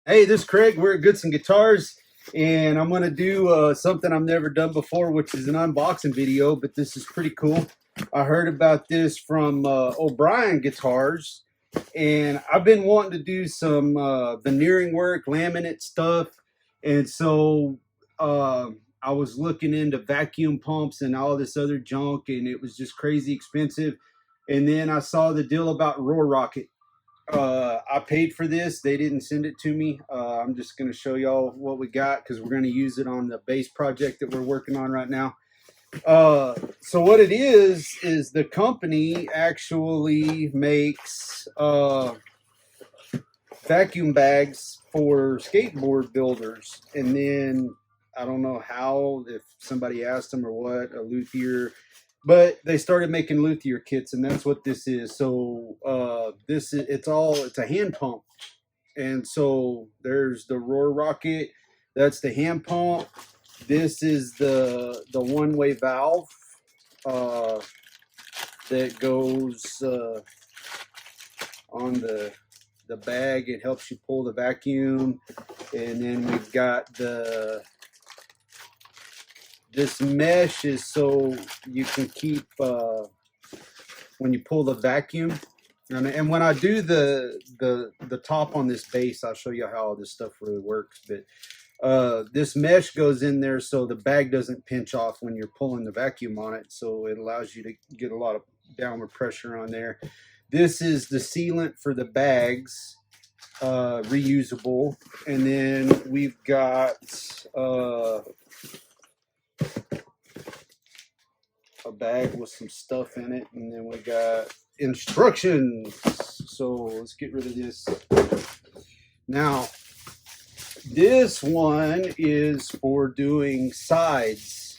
Hey, this is Craig. We're at Goodson Guitars, and I'm going to do something I've never done before, which is an unboxing video, but this is pretty cool. I heard about this from O'Brien Guitars, and I've been wanting to do some veneering work, laminate stuff, and so I was looking into vacuum pumps and all this other junk, and it was just crazy expensive. And then I saw the deal about Roarockit. I paid for this. They didn't send it to me. I'm just going to show y'all what we got because we're going to use it on the bass project that we're working on right now. So what it is the company actually makes vacuum bags for skateboard builders. And then I don't know how, if somebody asked them or what, a luthier, but they started making luthier kits, and that's what this is. So it's a hand pump, and so there's the Roarockit. That's the hand pump. This is the one-way valve that goes on the bag. It helps you pull the vacuum, and then we've got this mesh is so you can keep when you pull the vacuum. And when I do the top on this bass, I'll show you how all this stuff really works. But this mesh goes in there so the bag doesn't pinch off when you're pulling the vacuum on it. So it allows you to get a lot of downward pressure on there. This is the sealant for the bags, reusable. And then we've got a bag with some stuff in it, and then we got instructions. So let's get rid of this. Now this one is for doing sides.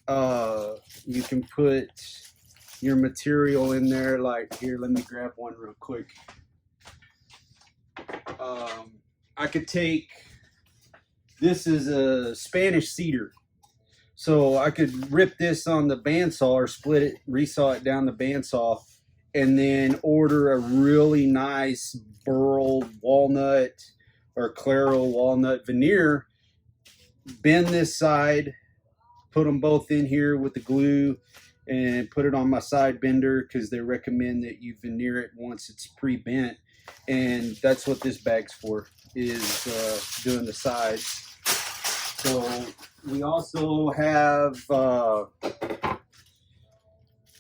You can put your material in there, like here, let me grab one real quick. I could take, this is a Spanish cedar. So I could rip this on the bandsaw or split it, resaw it down the bandsaw, and then order a really nice burl walnut or claro walnut veneer, bend this side, put them both in here with the glue, and put it on my side bender because they recommend that you veneer it once it's pre-bent. And that's what this bag's for, is doing the sides. So we also have,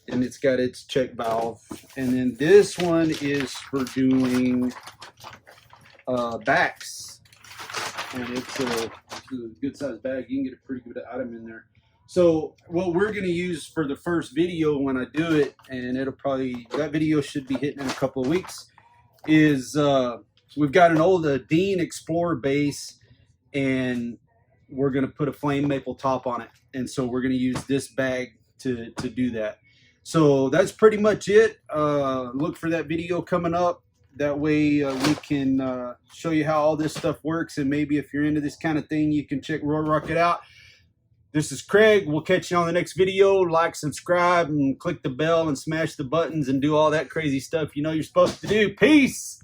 and it's got its check valve. And then this one is for doing backs. And it's a good sized bag. You can get a pretty good item in there. So what we're going to use for the first video when I do it, and it'll probably, that video should be hitting in a couple of weeks, is we've got an old Dean Explorer bass, and we're going to put a flame maple top on it. And so we're going to use this bag to do that. So that's pretty much it. Look for that video coming up. That way we can show you how all this stuff works. And maybe if you're into this kind of thing, you can check Roarockit out. This is Craig. We'll catch you on the next video. Like, subscribe, and click the bell and smash the buttons and do all that crazy stuff you know you're supposed to do. Peace.